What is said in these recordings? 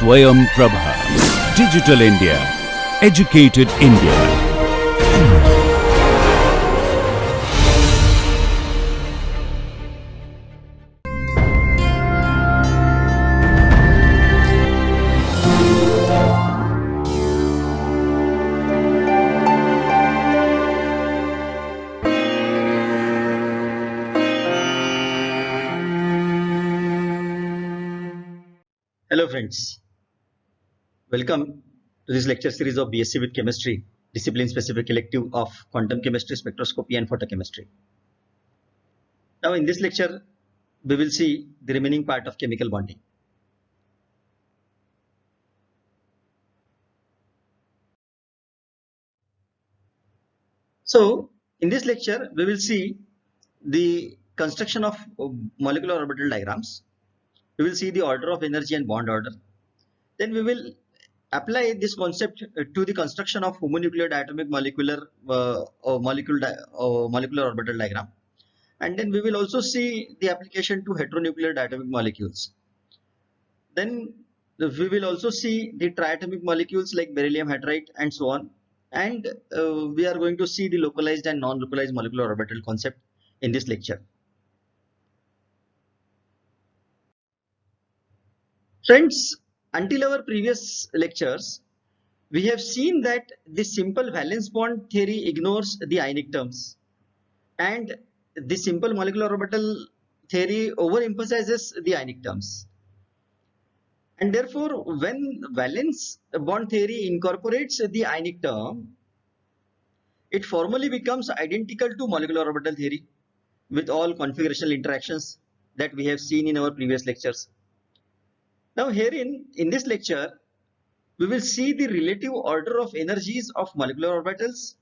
Swayam Prabha. Digital India. Educated India. Hello friends, welcome to this lecture series of BSc with Chemistry, discipline specific elective of quantum chemistry, spectroscopy and photochemistry. Now in this lecture, we will see the remaining part of chemical bonding. So in this lecture, we will see the construction of molecular orbital diagrams. We will see the order of energy and bond order. Then we will apply this concept to the construction of homonuclear diatomic molecular molecular orbital diagram, and then we will also see the application to heteronuclear diatomic molecules. Then we will also see the triatomic molecules like beryllium hydride and so on, and we are going to see the localized and non-localized molecular orbital concept in this lecture. Friends, until our previous lectures, we have seen that the simple valence bond theory ignores the ionic terms, and the simple molecular orbital theory overemphasizes the ionic terms. And therefore, when valence bond theory incorporates the ionic term, it formally becomes identical to molecular orbital theory with all configurational interactions that we have seen in our previous lectures. Now herein, in this lecture, we will see the relative order of energies of molecular orbitals.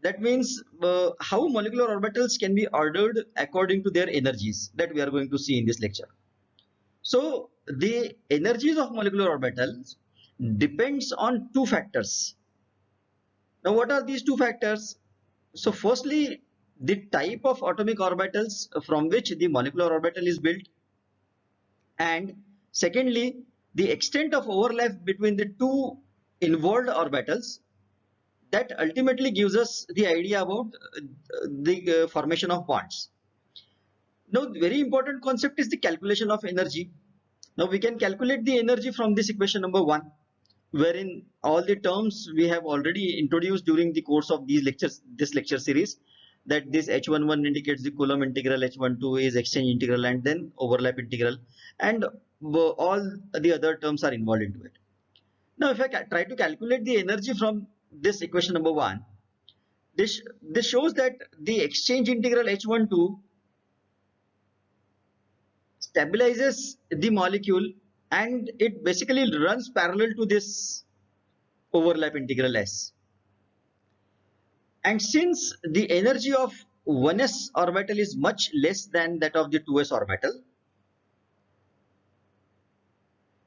That means how molecular orbitals can be ordered according to their energies that we are going to see in this lecture. So the energies of molecular orbitals depends on two factors. Now what are these two factors? So firstly, the type of atomic orbitals from which the molecular orbital is built, and secondly, the extent of overlap between the two involved orbitals that ultimately gives us the idea about the formation of bonds. Now, the very important concept is the calculation of energy. Now, we can calculate the energy from this equation number 1, wherein all the terms we have already introduced during the course of these lectures, this lecture series, that this H11 indicates the Coulomb integral, H12 is exchange integral, and then overlap integral, and all the other terms are involved into it. Now, if I try to calculate the energy from this equation number 1, this shows that the exchange integral H12 stabilizes the molecule, and it basically runs parallel to this overlap integral S. And since the energy of 1s orbital is much less than that of the 2s orbital,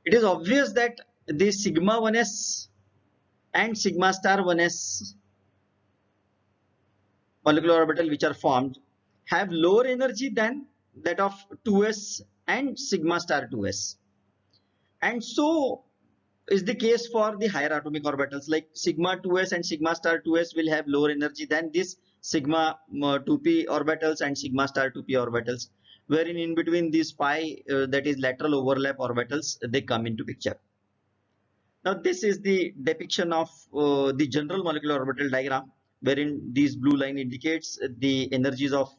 it is obvious that the sigma 1s and sigma star 1s molecular orbital which are formed have lower energy than that of 2s and sigma star 2s. And so is the case for the higher atomic orbitals, like sigma 2s and sigma star 2s will have lower energy than this sigma 2p orbitals and sigma star 2p orbitals, wherein in between these pi that is lateral overlap orbitals, they come into picture. Now this is the depiction of the general molecular orbital diagram, wherein this blue line indicates the energies of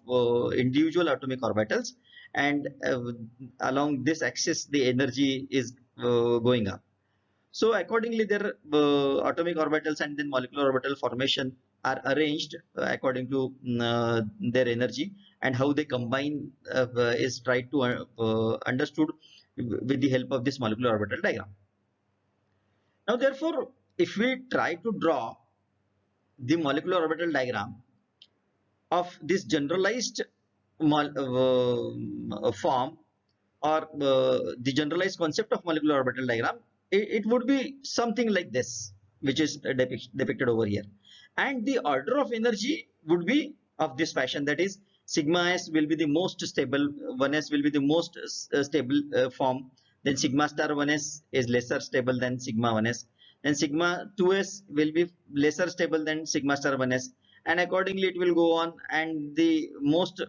individual atomic orbitals, and along this axis the energy is going up. So accordingly, their atomic orbitals and then molecular orbital formation are arranged according to their energy, and how they combine is tried to understood with the help of this molecular orbital diagram. Now therefore, if we try to draw the molecular orbital diagram of this generalized form, or the generalized concept of molecular orbital diagram, it would be something like this, which is depicted over here, and the order of energy would be of this fashion, that is sigma s will be the most stable, 1s will be the most stable form, Then sigma star 1s is lesser stable than sigma 1s. Then sigma 2s will be lesser stable than sigma star 1s, and accordingly it will go on, and the most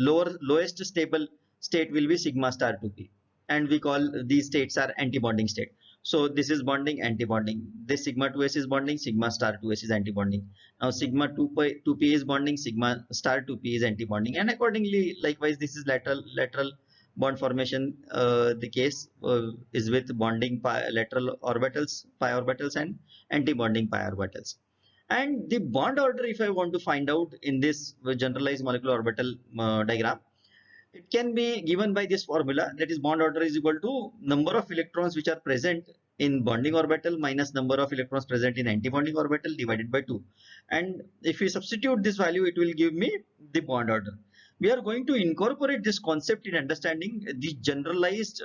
lowest stable state will be sigma star 2p, and we call these states are anti-bonding state. So this is bonding, anti-bonding. This sigma 2s is bonding, sigma star 2s is anti-bonding. Now sigma 2p is bonding, sigma star 2p is anti-bonding, and accordingly likewise this is lateral bond formation. The case is with bonding lateral orbitals, pi orbitals, and anti-bonding pi orbitals. And the bond order, if I want to find out in this generalized molecular orbital diagram, it can be given by this formula, that is bond order is equal to number of electrons which are present in bonding orbital minus number of electrons present in anti-bonding orbital divided by 2. And if we substitute this value, it will give me the bond order. We are going to incorporate this concept in understanding the generalized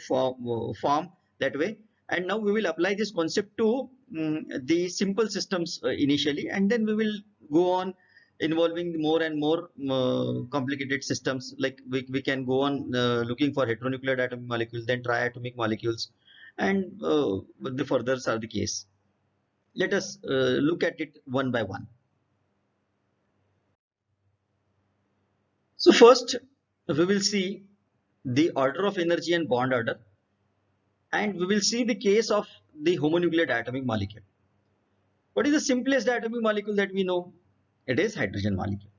form that way. And now we will apply this concept to the simple systems initially, and then we will go on involving more and more complicated systems. Like we can go on looking for heteronuclear atomic molecules, then triatomic molecules, and the furthers are the case. Let us look at it one by one. So first we will see the order of energy and bond order, and we will see the case of the homonuclear diatomic molecule. What is the simplest diatomic molecule that we know? It is hydrogen molecule.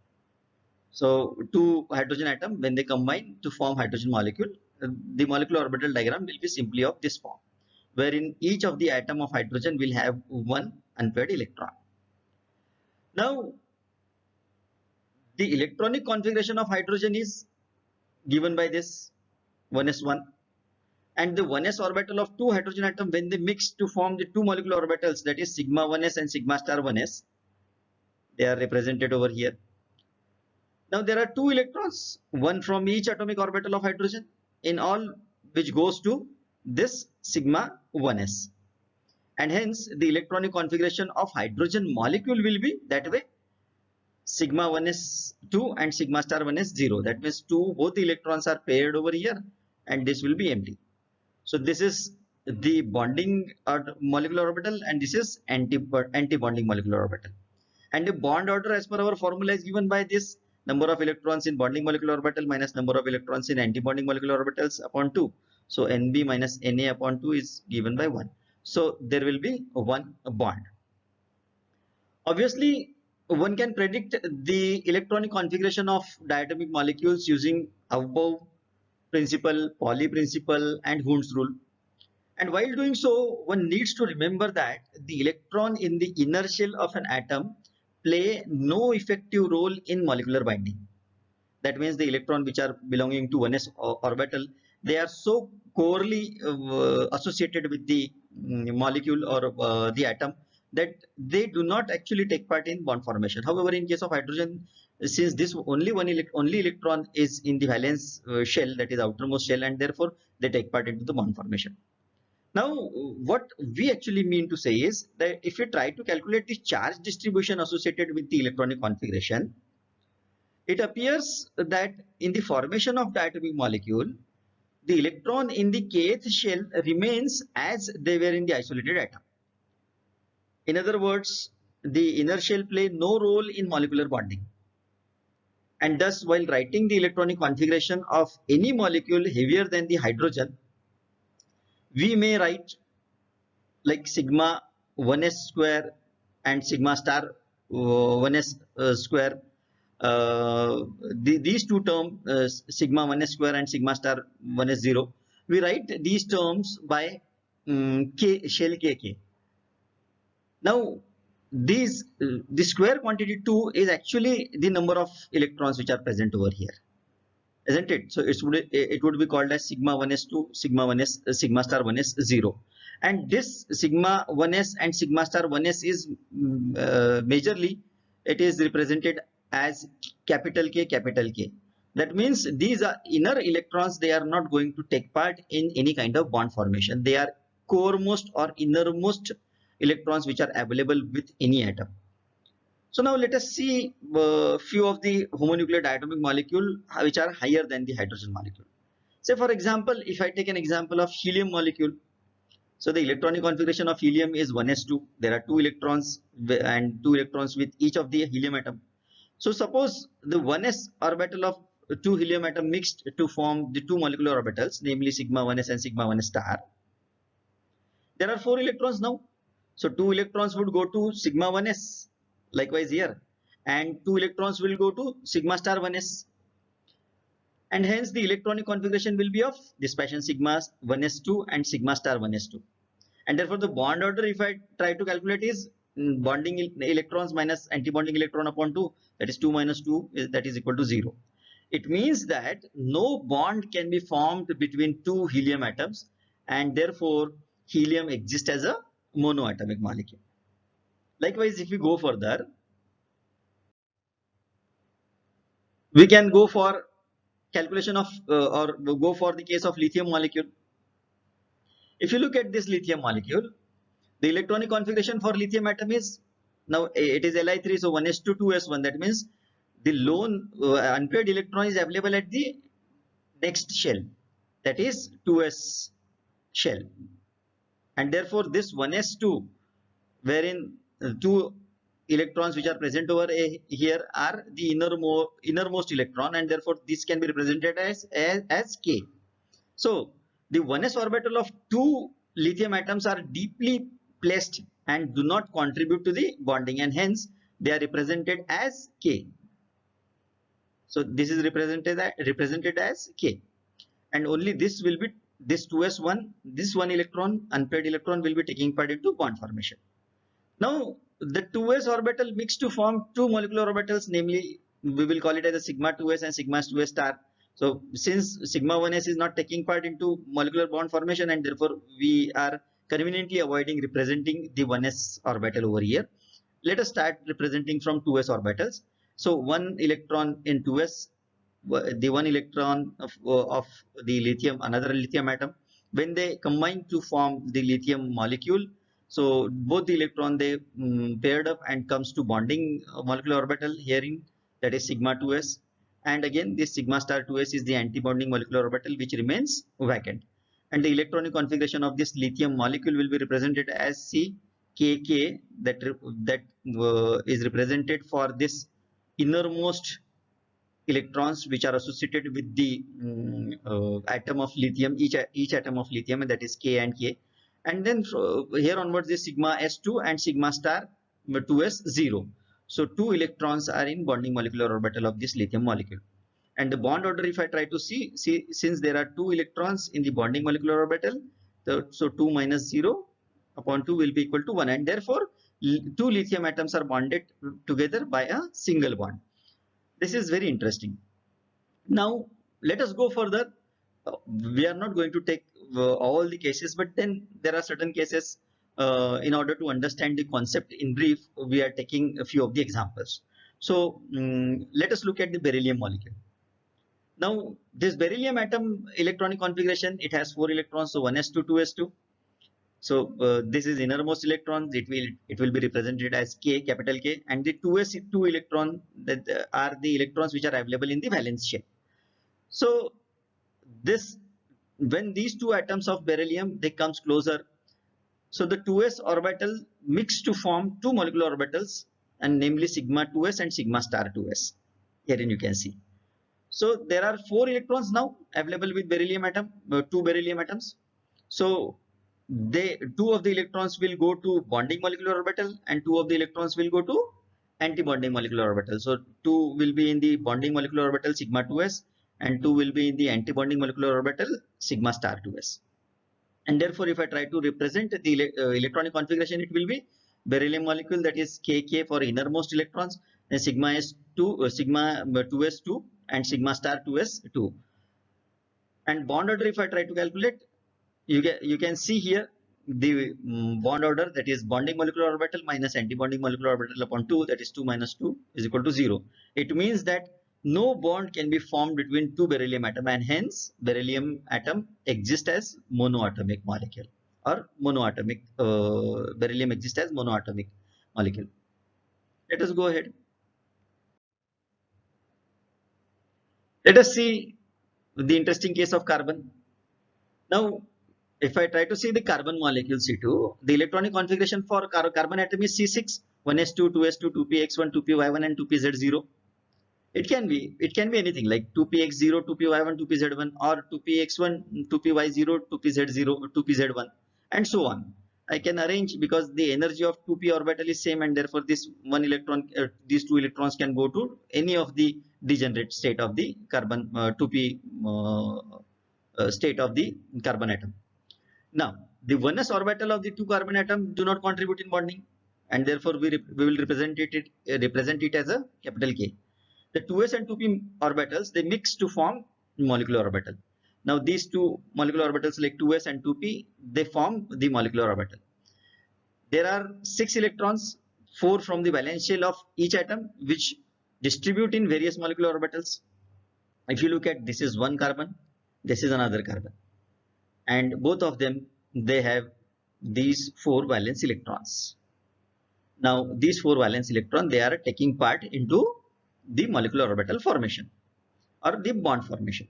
So two hydrogen atom, when they combine to form hydrogen molecule, the molecular orbital diagram will be simply of this form, wherein each of the atom of hydrogen will have one unpaired electron. Now the electronic configuration of hydrogen is given by this 1s1, and the 1s orbital of two hydrogen atom, when they mix to form the two molecular orbitals, that is sigma 1s and sigma star 1s, they are represented over here. Now there are two electrons, one from each atomic orbital of hydrogen in all, which goes to this sigma 1s, and hence the electronic configuration of hydrogen molecule will be that way: sigma 1s 2 and sigma star 1s 0. That means both the electrons are paired over here, and this will be empty. So this is the bonding molecular orbital, and this is anti-bonding molecular orbital. And the bond order as per our formula is given by this: number of electrons in bonding molecular orbital minus number of electrons in anti-bonding molecular orbitals upon 2. So Nb minus Na upon 2 is given by 1. So there will be one bond. Obviously, one can predict the electronic configuration of diatomic molecules using Aufbau principle, Pauli principle, and Hund's rule. And while doing so, one needs to remember that the electron in the inner shell of an atom play no effective role in molecular binding. That means the electron which are belonging to 1s orbital, they are so corely associated with the molecule or the atom that they do not actually take part in bond formation. However, in case of hydrogen, since this only electron is in the valence shell, that is outermost shell, and therefore they take part into the bond formation. Now, what we actually mean to say is that if you try to calculate the charge distribution associated with the electronic configuration, it appears that in the formation of diatomic molecule, the electron in the kth shell remains as they were in the isolated atom. In other words, the inner shell play no role in molecular bonding. And thus, while writing the electronic configuration of any molecule heavier than the hydrogen, we may write like sigma 1s square and sigma star 1s square. These two terms, sigma 1s square and sigma star 1s 0, we write these terms by k, shell kk. Now the square quantity 2 is actually the number of electrons which are present over here, isn't it? So it would be called as sigma 1s 2, sigma star 1s 0. And this sigma 1s and sigma star 1s is majorly, it is represented as capital K, capital K. That means these are inner electrons, they are not going to take part in any kind of bond formation. They are coremost or innermost electrons which are available with any atom. So now let us see a few of the homonuclear diatomic molecule which are higher than the hydrogen molecule. Say for example, if I take an example of helium molecule, so the electronic configuration of helium is 1s2. There are 2 electrons and 2 electrons with each of the helium atom. So suppose the 1s orbital of 2 helium atom mixed to form the 2 molecular orbitals, namely sigma 1s and sigma 1s star. There are 4 electrons now. So 2 electrons would go to sigma 1s, likewise here, and 2 electrons will go to sigma star 1s. And hence the electronic configuration will be of this fashion, sigma 1s2 and sigma star 1s2. And therefore the bond order, if I try to calculate, is bonding electrons minus anti-bonding electron upon 2, that is 2 minus 2, that is equal to 0. It means that no bond can be formed between 2 helium atoms, and therefore helium exists as a monoatomic molecule. Likewise, if we go further, we can go for calculation of or go for the case of lithium molecule. If you look at this lithium molecule, the electronic configuration for lithium atom is, now it is Li3, so 1s2 2s1. That means the lone unpaired electron is available at the next shell, that is 2s shell, and therefore this 1s2, wherein 2 electrons which are present over here are the innermost electron, and therefore this can be represented as K. So the 1s orbital of 2 lithium atoms are deeply placed and do not contribute to the bonding, and hence they are represented as K. So this is represented as K, and only this will be this 2s1, this one electron, unpaired electron, will be taking part into bond formation. Now the 2s orbital mixed to form 2 molecular orbitals, namely we will call it as a sigma 2s and sigma 2s star. So since sigma 1s is not taking part into molecular bond formation, and therefore we are conveniently avoiding representing the 1s orbital over here, let us start representing from 2s orbitals. So one electron in 2s, the one electron of the lithium, another lithium atom, when they combine to form the lithium molecule, so both the electron, they paired up and comes to bonding molecular orbital herein, that is sigma 2s, and again this sigma star 2s is the anti-bonding molecular orbital which remains vacant, and the electronic configuration of this lithium molecule will be represented as CKK, that is represented for this innermost electrons which are associated with the atom of lithium, each atom of lithium, and that is K and K. And then here onwards is sigma s2 and sigma star 2s 0. So 2 electrons are in bonding molecular orbital of this lithium molecule. And the bond order, if I try to see since there are 2 electrons in the bonding molecular orbital, so 2 minus 0 upon 2 will be equal to 1, and therefore 2 lithium atoms are bonded together by a single bond. This is very interesting. Now let us go further. We are not going to take all the cases, but then there are certain cases. In order to understand the concept in brief, we are taking a few of the examples. So let us look at the beryllium molecule. Now this beryllium atom electronic configuration, it has 4 electrons, so 1s2 2s2. So this is innermost electron, it will be represented as K, capital K, and the 2s2 electron, that are the electrons which are available in the valence shell. So this, when these 2 atoms of beryllium, they comes closer, so the 2s orbital mix to form 2 molecular orbitals, and namely sigma 2s and sigma star 2s. Herein you can see. So there are 4 electrons now available with beryllium atom, 2 beryllium atoms. So 2 of the electrons will go to bonding molecular orbital, and 2 of the electrons will go to anti-bonding molecular orbital. So 2 will be in the bonding molecular orbital sigma 2s, and 2 will be in the anti-bonding molecular orbital sigma star 2s. And therefore if I try to represent the electronic configuration, it will be beryllium molecule, that is Kk for innermost electrons, and sigma s2 sigma 2s2 and sigma star 2s2. And bond order, if I try to calculate, you can see here the bond order, that is bonding molecular orbital minus anti-bonding molecular orbital upon 2, that is 2 minus 2 is equal to 0. It means that no bond can be formed between 2 beryllium atom, and hence beryllium atom exists as monoatomic molecule, or monoatomic beryllium exists as monoatomic molecule. Let us go ahead. Let us see the interesting case of carbon. Now, if I try to see the carbon molecule C2, the electronic configuration for carbon atom is C6, 1s2, 2s2, 2px1, 2py1 and 2pz0. It can be anything like 2px0, 2py1, 2pz1 or 2px1, 2py0, 2pz0, 2pz1 and so on. I can arrange because the energy of 2p orbital is same and therefore this one electron, these two electrons can go to any of the degenerate state of the carbon 2p state of the carbon atom. Now, the 1s orbital of the two carbon atom do not contribute in bonding and therefore we will represent it as a capital K. The 2s and 2p orbitals, they mix to form molecular orbital. Now these two molecular orbitals like 2s and 2p, they form the molecular orbital. There are 6 electrons, 4 from the valence shell of each atom which distribute in various molecular orbitals. If you look at, this is one carbon, this is another carbon, and both of them, they have these 4 valence electrons. Now these 4 valence electrons, they are taking part into the molecular orbital formation or the bond formation.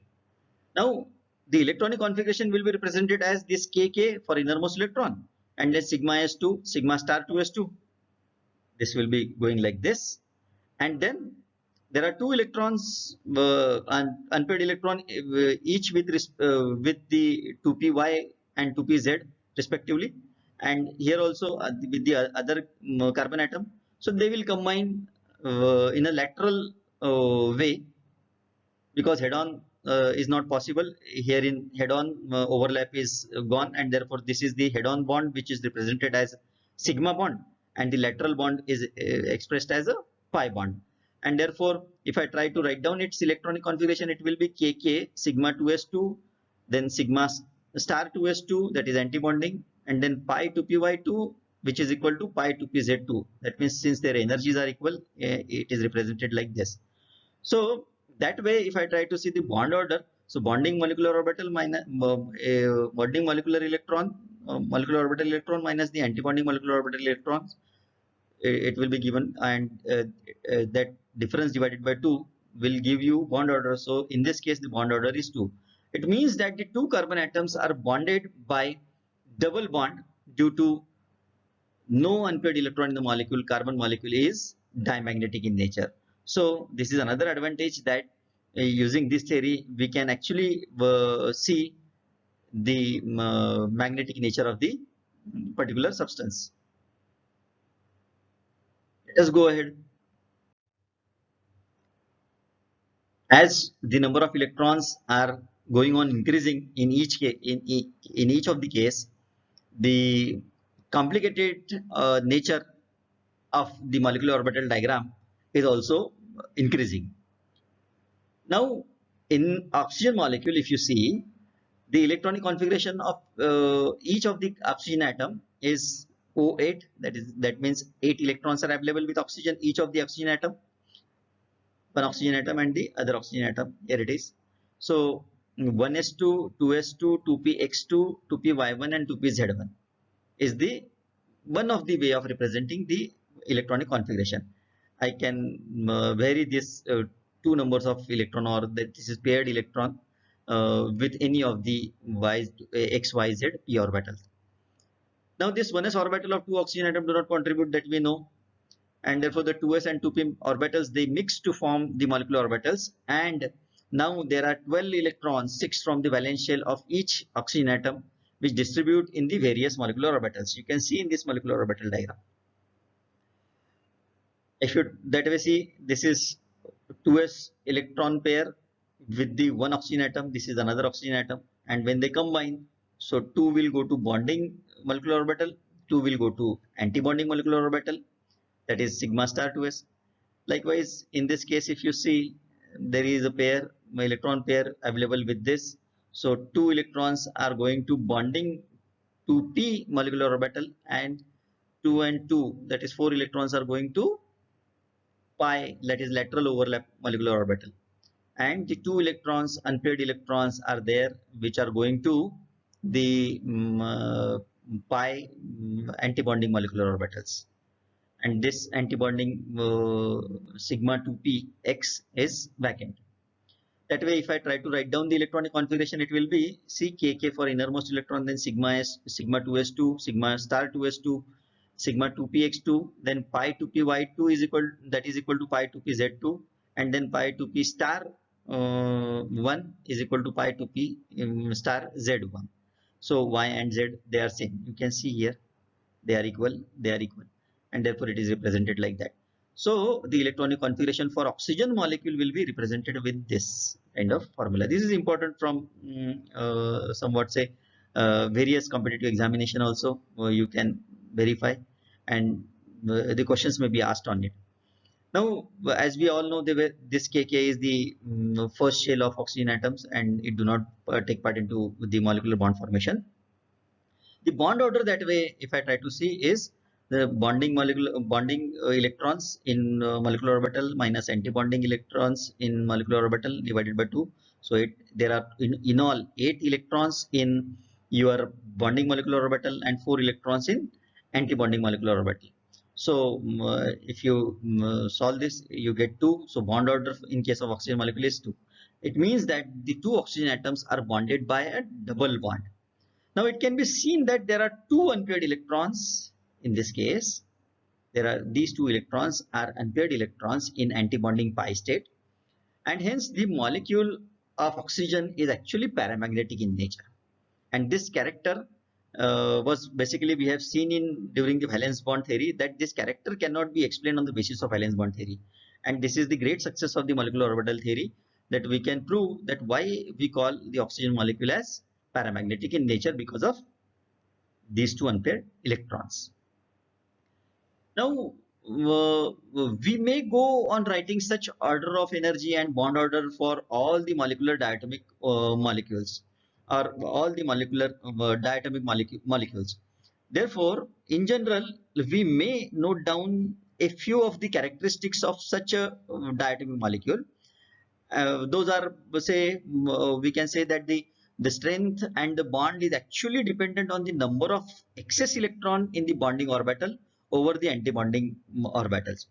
Now the electronic configuration will be represented as this Kk for innermost electron and then sigma s2, sigma star 2s2. This will be going like this, and then there are 2 electrons, unpaired electron, each with the 2py and 2pz respectively, and here also with the other carbon atom. So they will combine in a lateral way because head-on is not possible. Here in head-on overlap is gone and therefore this is the head-on bond which is represented as sigma bond and the lateral bond is expressed as a pi bond. And therefore, if I try to write down its electronic configuration, it will be Kk sigma 2s2, then sigma star 2s2, that is anti-bonding, and then pi 2py2, which is equal to pi 2pz2. That means since their energies are equal, it is represented like this. So that way, if I try to see the bond order, so bonding molecular orbital minus bonding molecular electron, molecular orbital electron minus the anti-bonding molecular orbital electrons, it will be given, and that difference divided by 2 will give you bond order. So in this case, the bond order is 2. It means that the 2 carbon atoms are bonded by double bond due to no unpaired electron in the molecule. Carbon molecule is dimagnetic in nature. So this is another advantage that using this theory we can actually see the magnetic nature of the particular substance. Let us go ahead. As the number of electrons are going on increasing in each case, in each of the case, the complicated nature of the molecular orbital diagram is also increasing. Now in oxygen molecule, if you see, the electronic configuration of each of the oxygen atom is O8, that means 8 electrons are available with oxygen, each of the oxygen atom, one oxygen atom and the other oxygen atom. Here it is. So 1s2, 2s2, 2px2, 2py1 and 2pz1 is the one of the way of representing the electronic configuration. I can vary this 2 numbers of electron, or that this is paired electron with any of the x, y, z p orbitals. Now this 1s orbital of 2 oxygen atom do not contribute, that we know, and therefore the 2s and 2p orbitals, they mix to form the molecular orbitals, and now there are 12 electrons, 6 from the valence shell of each oxygen atom, which distribute in the various molecular orbitals. You can see in this molecular orbital diagram. If you that way see, this is 2s electron pair with the one oxygen atom, this is another oxygen atom, and when they combine, so 2 will go to bonding molecular orbital, 2 will go to anti-bonding molecular orbital, that is sigma star 2s. Likewise, in this case, if you see, there is a pair, electron pair available with this. So 2 electrons are going to bonding to p molecular orbital, and 2 and 2, that is 4 electrons are going to pi, that is lateral overlap molecular orbital, and the 2 electrons, unpaired electrons, are there which are going to the pi anti-bonding molecular orbitals, and this anti-bonding sigma 2p x is vacant. That way, if I try to write down the electronic configuration, it will be C Kk for innermost electron, then sigma s, sigma 2s2, sigma star 2s2, sigma 2px2, then pi 2py2 is equal, that is equal to pi 2pz2, and then pi 2p star 1 is equal to pi 2p star z1. So y and z, they are same. You can see here they are equal, and therefore it is represented like that. So the electronic configuration for oxygen molecule will be represented with this kind of formula. This is important from somewhat say various competitive examination also, you can verify, and the questions may be asked on it. Now, as we all know, this Kk is the first shell of oxygen atoms, and it do not take part into the molecular bond formation. The bond order, that way, if I try to see, is the bonding electrons in molecular orbital minus anti-bonding electrons in molecular orbital divided by 2. So there are in all 8 electrons in your bonding molecular orbital and 4 electrons in anti-bonding molecular orbital. So if you solve this, you get 2. So bond order in case of oxygen molecule is 2. It means that the 2 oxygen atoms are bonded by a double bond. Now it can be seen that there are 2 unpaired electrons in this case. These 2 electrons are unpaired electrons in anti-bonding pi state, and hence the molecule of oxygen is actually paramagnetic in nature. And this character was basically, we have seen during the valence bond theory, that this character cannot be explained on the basis of valence bond theory. And this is the great success of the molecular orbital theory, that we can prove that why we call the oxygen molecule as paramagnetic in nature, because of these 2 unpaired electrons. Now, we may go on writing such order of energy and bond order for all the molecular diatomic molecules, or all the molecular diatomic molecules. Therefore, in general, we may note down a few of the characteristics of such a diatomic molecule. Those are, say, we can say that the strength and the bond is actually dependent on the number of excess electron in the bonding orbital over the anti-bonding orbitals.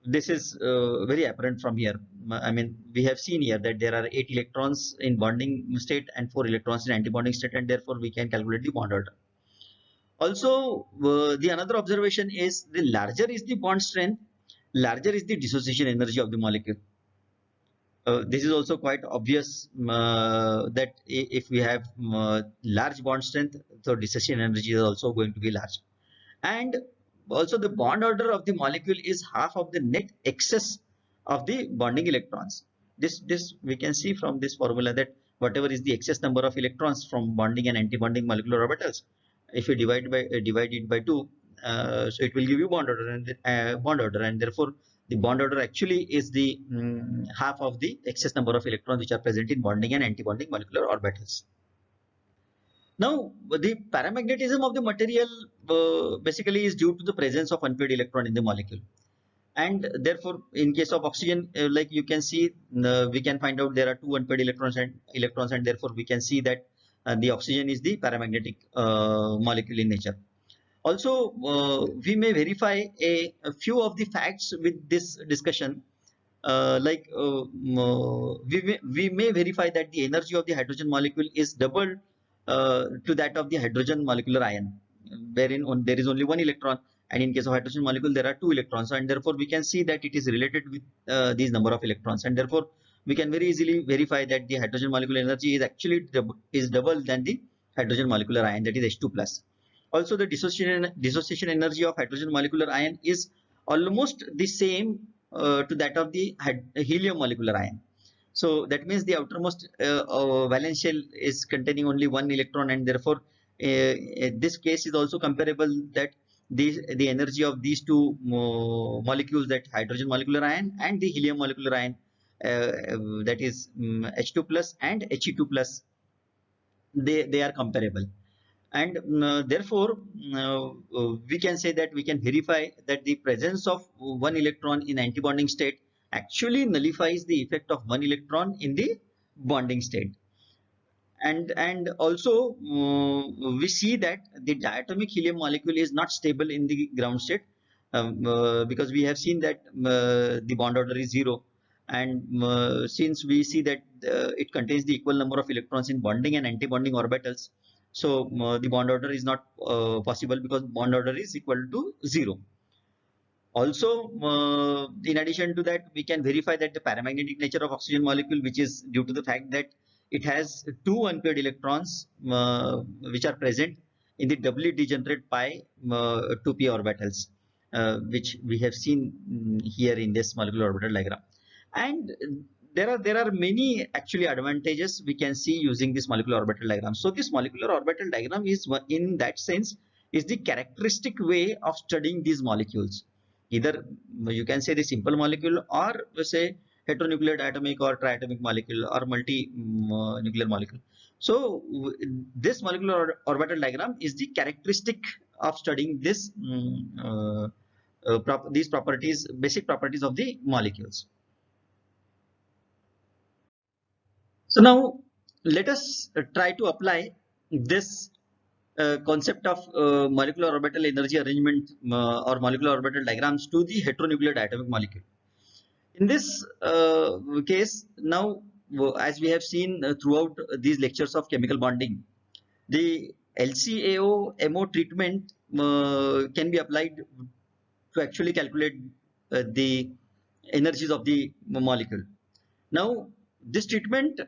This is very apparent from here. I mean, we have seen here that there are 8 electrons in bonding state and 4 electrons in anti-bonding state, and therefore we can calculate the bond order. Also, the another observation is, the larger is the bond strength, larger is the dissociation energy of the molecule. This is also quite obvious, that if we have large bond strength, so dissociation energy is also going to be large. And also the bond order of the molecule is half of the net excess of the bonding electrons. This we can see from this formula, that whatever is the excess number of electrons from bonding and anti-bonding molecular orbitals, if you divide it by 2, so it will give you bond order, and therefore the bond order actually is the half of the excess number of electrons which are present in bonding and anti-bonding molecular orbitals. Now, the paramagnetism of the material basically is due to the presence of unpaired electron in the molecule. And therefore, in case of oxygen, like you can see, we can find out there are 2 unpaired electrons, and therefore we can see that the oxygen is the paramagnetic molecule in nature. Also, we may verify a few of the facts with this discussion. We may verify that the energy of the hydrogen molecule is double to that of the hydrogen molecular ion, wherein there is only 1 electron, and in case of hydrogen molecule there are 2 electrons, and therefore we can see that it is related with these number of electrons, and therefore we can very easily verify that the hydrogen molecular energy is actually double than the hydrogen molecular ion, that is H2 plus. Also, the dissociation energy of hydrogen molecular ion is almost the same to that of the helium molecular ion. So that means the outermost valence shell is containing only 1 electron, and therefore this case is also comparable, that the energy of these 2 molecules, that hydrogen molecular ion and the helium molecular ion, that is H2 plus and He2 plus, they are comparable. And therefore we can say that we can verify that the presence of 1 electron in antibonding state actually nullifies the effect of 1 electron in the bonding state. And also we see that the diatomic helium molecule is not stable in the ground state, because we have seen that the bond order is 0, And since we see that it contains the equal number of electrons in bonding and anti-bonding orbitals, so the bond order is not possible because bond order is equal to 0. Also, in addition to that, we can verify that the paramagnetic nature of oxygen molecule, which is due to the fact that it has two unpaired electrons which are present in the doubly degenerate pi 2p orbitals, which we have seen here in this molecular orbital diagram. And there are many actually advantages we can see using this molecular orbital diagram. So this molecular orbital diagram is, in that sense, is the characteristic way of studying these molecules. Either you can say the simple molecule, or say heteronuclear diatomic or triatomic molecule, or multi-nuclear molecule. So this molecular orbital diagram is the characteristic of studying this these properties, basic properties of the molecules. So now let us try to apply this concept of molecular orbital energy arrangement or molecular orbital diagrams to the heteronuclear diatomic molecule. In this case, now as we have seen throughout these lectures of chemical bonding, the LCAO-MO treatment can be applied to actually calculate the energies of the molecule. Now this treatment,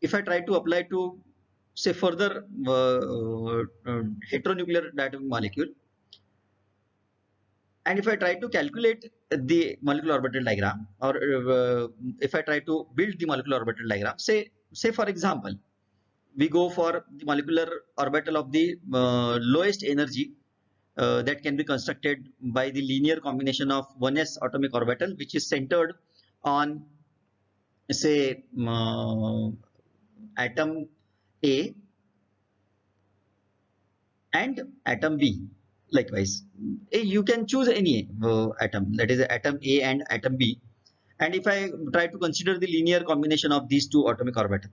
if I try to apply to say further heteronuclear diatomic molecule, and if I try to calculate the molecular orbital diagram, or if I try to build the molecular orbital diagram, say for example, we go for the molecular orbital of the lowest energy that can be constructed by the linear combination of 1s atomic orbital, which is centered on, say, atom A and atom B. Likewise, you can choose any atom, that is atom A and atom B. And if I try to consider the linear combination of these two atomic orbitals,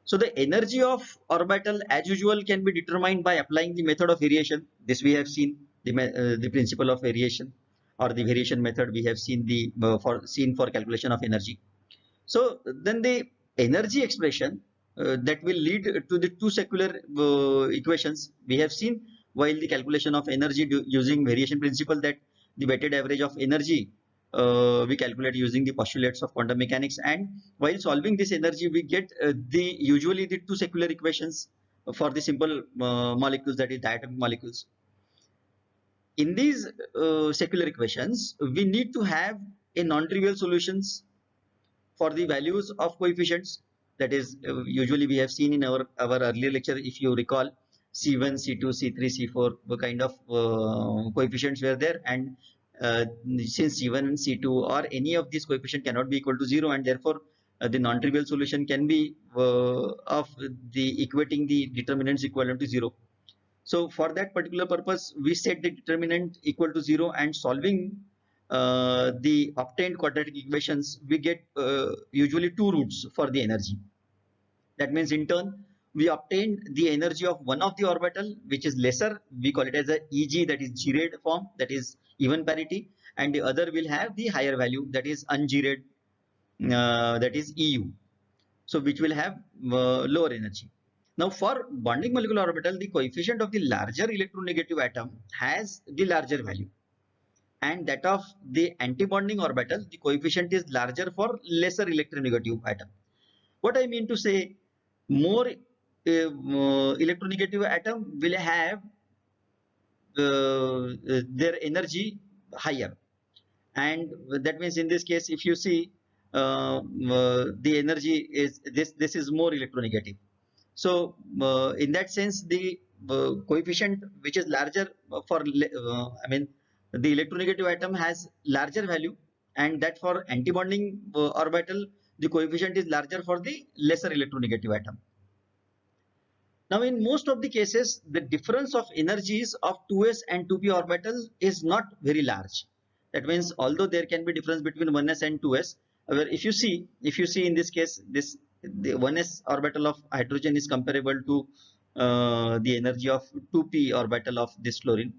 so the energy of orbital as usual can be determined by applying the method of variation. This we have seen, the principle of variation, or the variation method we have seen for calculation of energy. So then the energy expression that will lead to the two secular equations we have seen while the calculation of energy using variation principle, that the weighted average of energy we calculate using the postulates of quantum mechanics, and while solving this energy we get usually the two secular equations for the simple molecules, that is diatomic molecules. In these secular equations, we need to have a non-trivial solutions for the values of coefficients. That is, usually we have seen in our earlier lecture, if you recall, C1, C2, C3, C4 kind of coefficients were there, and since C1 and C2 or any of these coefficient cannot be equal to 0, and therefore the non-trivial solution can be of the equating the determinants equivalent to 0. So for that particular purpose, we set the determinant equal to 0, and solving the obtained quadratic equations, we get usually two roots for the energy. That means in turn we obtain the energy of one of the orbital which is lesser, we call it as a EG, that is G-rayed form, that is even parity, and the other will have the higher value, that is un-G-rayed, that is EU, so which will have lower energy. Now for bonding molecular orbital, the coefficient of the larger electronegative atom has the larger value, and that of the anti-bonding orbital, the coefficient is larger for lesser electronegative atom. What I mean to say, more electronegative atom will have their energy higher, and that means in this case, if you see the energy is this is more electronegative. So in that sense, the coefficient which is larger for the electronegative atom has larger value, and that for antibonding orbital the coefficient is larger for the lesser electronegative atom. Now in most of the cases, the difference of energies of 2s and 2p orbital is not very large. That means although there can be difference between 1s and 2s, if you see in this case, the 1s orbital of hydrogen is comparable to the energy of 2p orbital of this fluorine,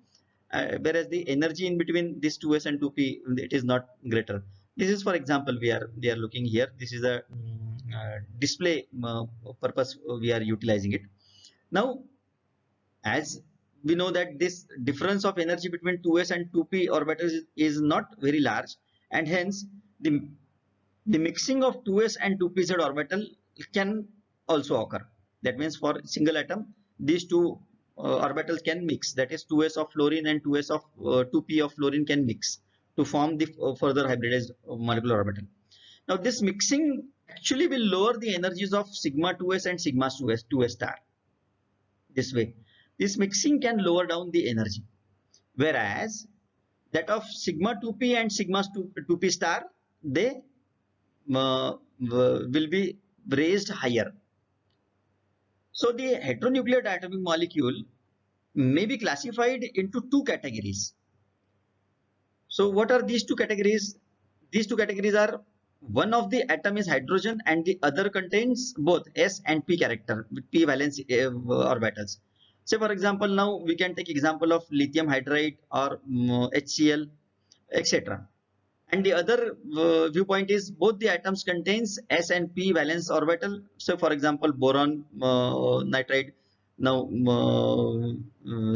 whereas the energy in between this 2s and 2p, it is not greater. This is, for example, we are looking here. This is a display purpose we are utilizing it. Now, as we know that this difference of energy between 2s and 2p orbitals is not very large, and hence the mixing of 2s and 2pz orbital can also occur. That means for single atom, these two orbitals can mix. That is 2s of fluorine and 2s of 2p of fluorine can mix to form the further hybridized molecular orbital. Now this mixing actually will lower the energies of sigma 2s and sigma 2s star. This way, this mixing can lower down the energy, whereas that of sigma 2p and sigma 2p star, they will be raised higher. So the heteronuclear diatomic molecule may be classified into two categories. So what are these two categories? These two categories are, one of the atom is hydrogen and the other contains both s and p character with p valence orbitals. Say for example, now we can take example of lithium hydride or HCl, etc. And the other viewpoint is both the atoms contains s and p valence orbital. So for example, boron nitride, now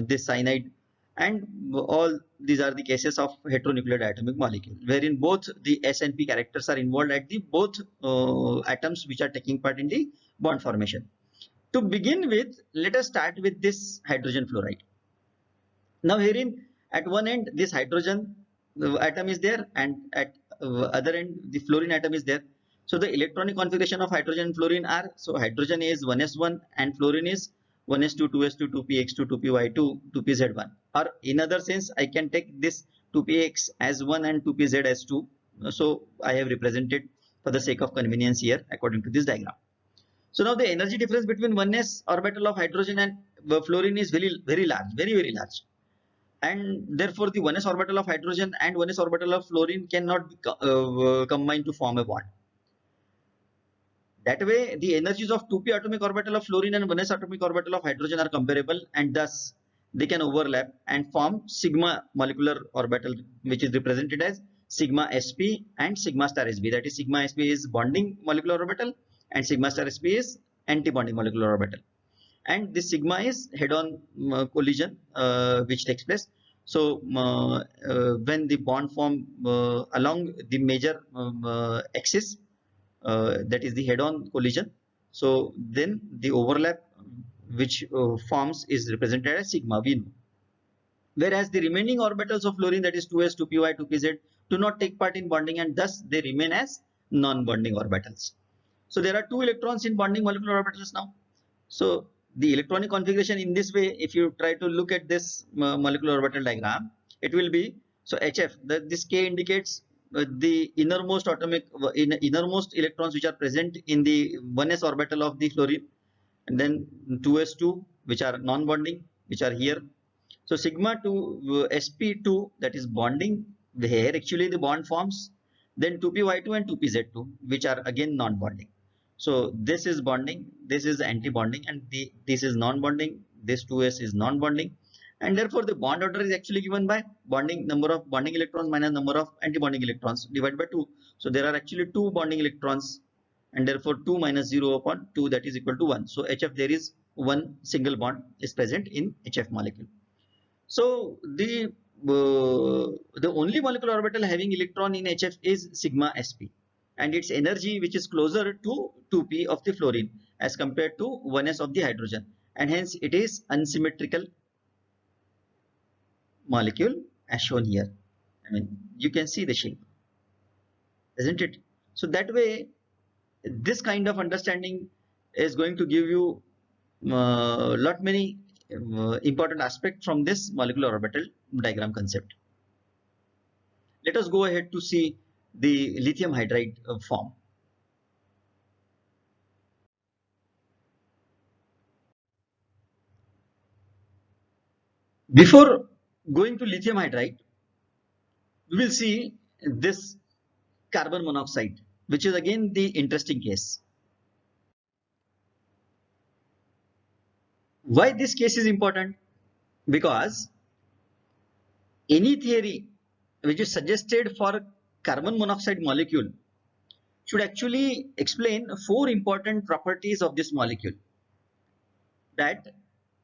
this cyanide, and all these are the cases of heteronuclear diatomic molecule, wherein both the s and p characters are involved at the both atoms which are taking part in the bond formation. To begin with, let us start with this hydrogen fluoride. Now herein, at one end this hydrogen atom is there, and at other end the fluorine atom is there. So the electronic configuration of hydrogen and fluorine are, so hydrogen is 1s1 and fluorine is 1s2, 2s2, 2px2, 2py2, 2pz1. Or in other sense, I can take this 2px as 1 and 2pz as 2. So I have represented for the sake of convenience here according to this diagram. So now the energy difference between 1s orbital of hydrogen and fluorine is very large, very large. And therefore the 1s orbital of hydrogen and 1s orbital of fluorine cannot be combined to form a bond. That way, the energies of 2p atomic orbital of fluorine and 1s atomic orbital of hydrogen are comparable, and thus they can overlap and form sigma molecular orbital, which is represented as sigma sp and sigma star sp. That is, sigma sp is bonding molecular orbital and sigma star sp is anti-bonding molecular orbital. And this sigma is head-on collision which takes place. So when the bond form along the major axis, that is the head-on collision, so then the overlap which forms is represented as sigma, we know. Whereas the remaining orbitals of fluorine, that is 2s, 2py, 2pz, do not take part in bonding, and thus they remain as non-bonding orbitals. So there are 2 electrons in bonding molecular orbitals now. So the electronic configuration in this way, if you try to look at this molecular orbital diagram, it will be, so HF, this K indicates the innermost atomic innermost electrons which are present in the 1s orbital of the fluorine, and then 2s2 which are non-bonding, which are here. So sigma to sp2, that is bonding, here actually the bond forms, then 2py2 and 2pz2 which are again non-bonding. So this is bonding, this is anti-bonding, and this is non-bonding, this 2s is non-bonding, and therefore the bond order is actually given by bonding number of bonding electrons minus number of anti-bonding electrons divided by 2. So there are actually 2 bonding electrons, and therefore 2 minus 0 upon 2, that is equal to 1. So HF, there is one single bond is present in HF molecule. So the only molecular orbital having electron in HF is sigma sp, and its energy which is closer to 2p of the fluorine as compared to 1s of the hydrogen, and hence it is unsymmetrical molecule as shown here. I mean, you can see the shape, isn't it? So that way, this kind of understanding is going to give you lot many important aspects from this molecular orbital diagram concept. Let us go ahead to see the lithium hydride form. Before going to lithium hydride, we will see this carbon monoxide, which is again the interesting case. Why this case is important? Because any theory which is suggested for carbon monoxide molecule should actually explain 4 important properties of this molecule. That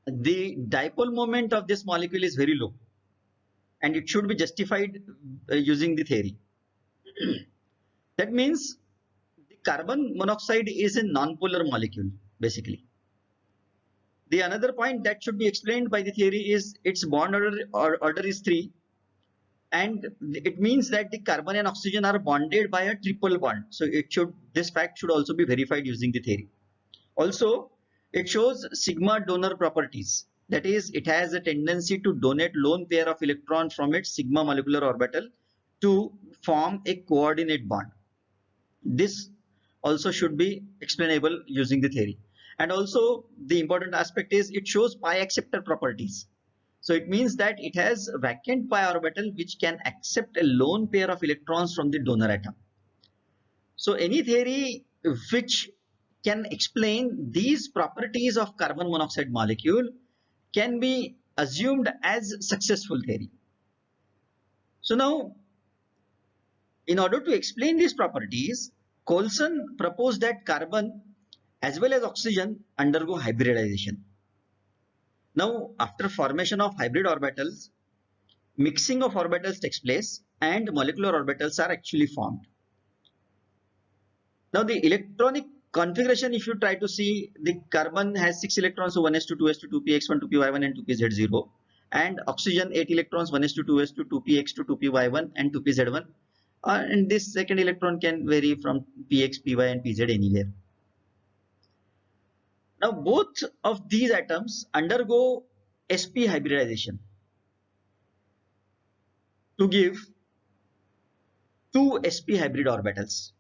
the dipole moment of this molecule is very low, and it should be justified using the theory. That means the carbon monoxide is a non-polar molecule basically. The another point that should be explained by the theory is its bond order is 3, and it means that the carbon and oxygen are bonded by a triple bond. So this fact should also be verified using the theory. Also, it shows sigma donor properties. That is, it has a tendency to donate lone pair of electrons from its sigma molecular orbital to form a coordinate bond. This also should be explainable using the theory. And also the important aspect is it shows pi acceptor properties. So it means that it has a vacant pi orbital which can accept a lone pair of electrons from the donor atom. So any theory which can explain these properties of carbon monoxide molecule can be assumed as successful theory. So now, in order to explain these properties, Coulson proposed that carbon as well as oxygen undergo hybridization. Now, after formation of hybrid orbitals, mixing of orbitals takes place and molecular orbitals are actually formed. Now, the electronic configuration, if you try to see, the carbon has 6 electrons, so 1s2, 2s2, 2px1, 2py1 and 2pz0, and oxygen 8 electrons, 1s2, 2s2, 2px2, 2py1 and 2pz1, and this second electron can vary from px, py and pz anywhere. Now both of these atoms undergo sp hybridization to give 2 sp hybrid orbitals.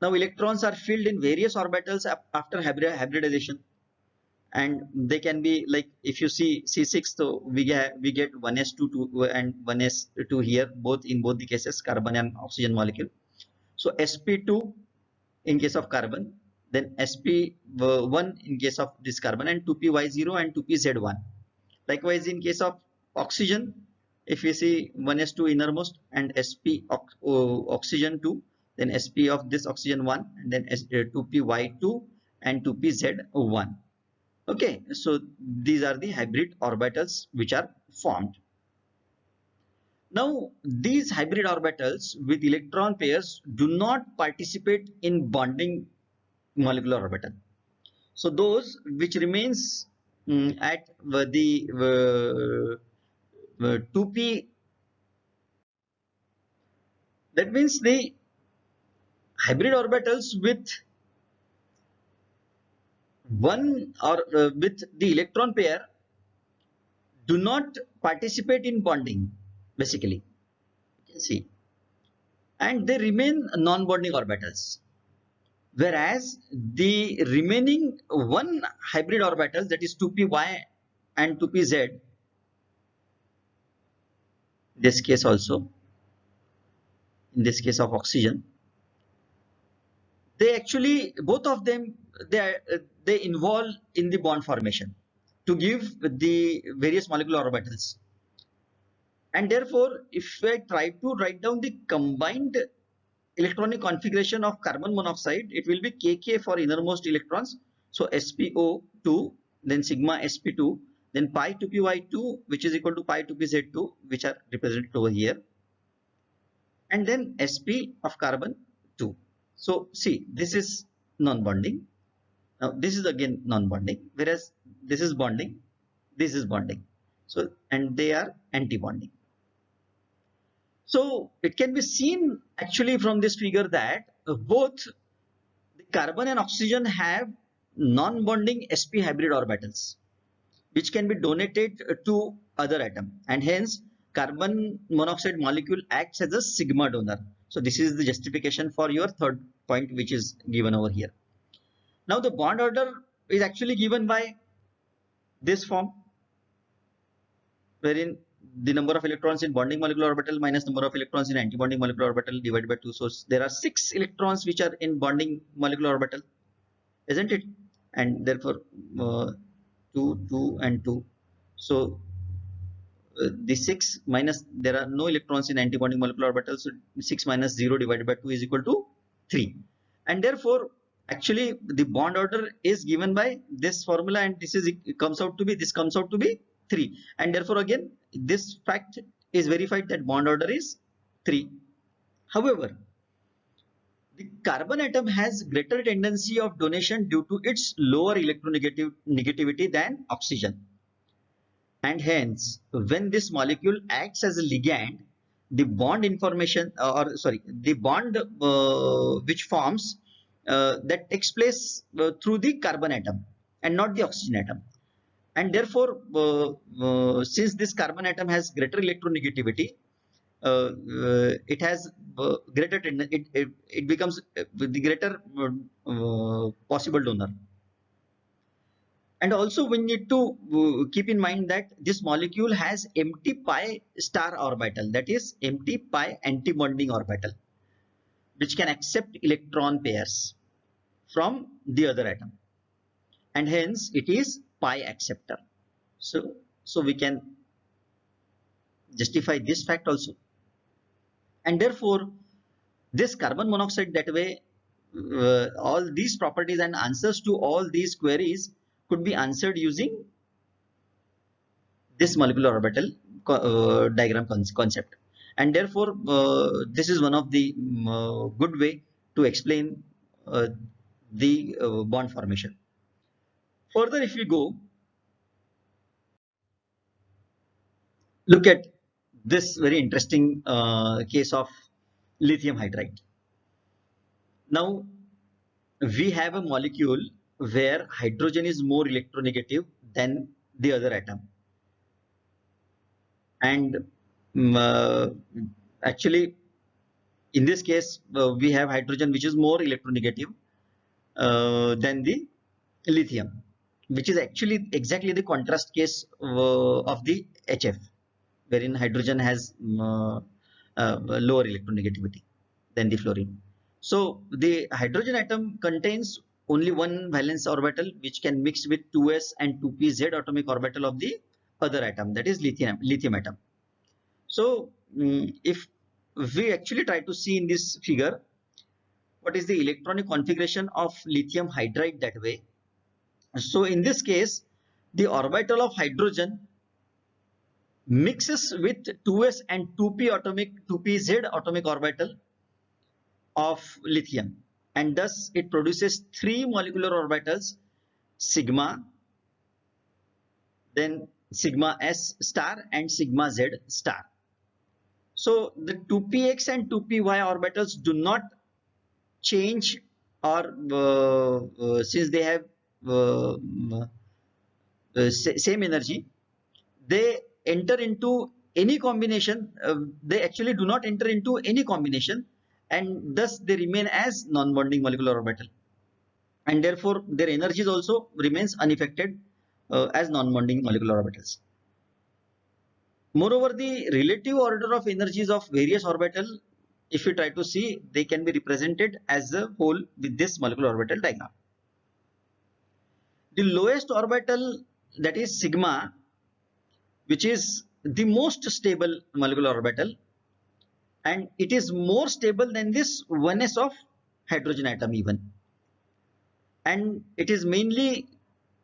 Now electrons are filled in various orbitals after hybridization, and they can be like, if you see C6, so we get 1s2 and 1s2 here, both in both the cases, carbon and oxygen molecule. So sp2 in case of carbon, then sp1 in case of this carbon, and 2py0 and 2pz1. Likewise in case of oxygen, if we see 1s2 innermost and sp oxygen 2, then sp of this oxygen 1, and then 2py2 and 2pz1. Okay, so these are the hybrid orbitals which are formed. Now these hybrid orbitals with electron pairs do not participate in bonding molecular orbital. So those which remains at the 2p, that means the hybrid orbitals with one or with the electron pair do not participate in bonding basically, you can see, and they remain non-bonding orbitals, whereas the remaining one hybrid orbital, that is 2py and 2pz, this case also, in this case of oxygen, they actually, both of them, they involve in the bond formation to give the various molecular orbitals. And therefore, if I try to write down the combined electronic configuration of carbon monoxide, it will be Kk for innermost electrons. So SpO2, then sigma sp2, then pi 2py2, which is equal to pi 2pz2, which are represented over here, and then sp of carbon 2. So see, this is non-bonding. Now this is again non-bonding, whereas this is bonding, this is bonding. So, and they are anti-bonding. So it can be seen actually from this figure that both the carbon and oxygen have non-bonding sp hybrid orbitals, which can be donated to other atom, and hence carbon monoxide molecule acts as a sigma donor. So this is the justification for your third point, which is given over here. Now the bond order is actually given by this form, wherein the number of electrons in bonding molecular orbital minus number of electrons in anti-bonding molecular orbital divided by 2. So there are 6 electrons which are in bonding molecular orbital, isn't it? And therefore 2, 2 and 2. So the 6 minus, there are no electrons in antibonding molecular orbital, so 6 minus 0 divided by 2 is equal to 3. And therefore, actually the bond order is given by this formula, and this comes out to be 3. And therefore again, this fact is verified that bond order is 3. However, the carbon atom has greater tendency of donation due to its lower electronegativity than oxygen. And hence, when this molecule acts as a ligand, the bond information, the bond which forms that takes place through the carbon atom and not the oxygen atom. And therefore, since this carbon atom has greater electronegativity, it has greater it becomes the greater possible donor. And also we need to keep in mind that this molecule has empty pi star orbital, that is empty pi antibonding orbital, which can accept electron pairs from the other atom, and hence it is pi acceptor. So we can justify this fact also. And therefore, this carbon monoxide, that way all these properties and answers to all these queries could be answered using this molecular orbital diagram concept. And therefore, this is one of the good way to explain the bond formation. Further, if we go, look at this very interesting case of lithium hydride. Now, we have a molecule where hydrogen is more electronegative than the other atom, and actually in this case we have hydrogen which is more electronegative than the lithium, which is actually exactly the contrast case of the HF, wherein hydrogen has lower electronegativity than the fluorine. So the hydrogen atom contains only one valence orbital which can mix with 2s and 2pz atomic orbital of the other atom, that is lithium atom. So if we actually try to see in this figure what is the electronic configuration of lithium hydride that way. So in this case, the orbital of hydrogen mixes with 2s and 2pz atomic orbital of lithium, and thus it produces 3 molecular orbitals, sigma, then sigma s star and sigma z star. So the 2px and 2py orbitals do not change, or since they have same energy, they enter into any combination. They actually do not enter into any combination, and thus they remain as non-bonding molecular orbital, and therefore their energies also remains unaffected as non-bonding molecular orbitals. Moreover, the relative order of energies of various orbital, if you try to see, they can be represented as a whole with this molecular orbital diagram. The lowest orbital, that is sigma, which is the most stable molecular orbital, and it is more stable than this 1s of hydrogen atom even, and it is mainly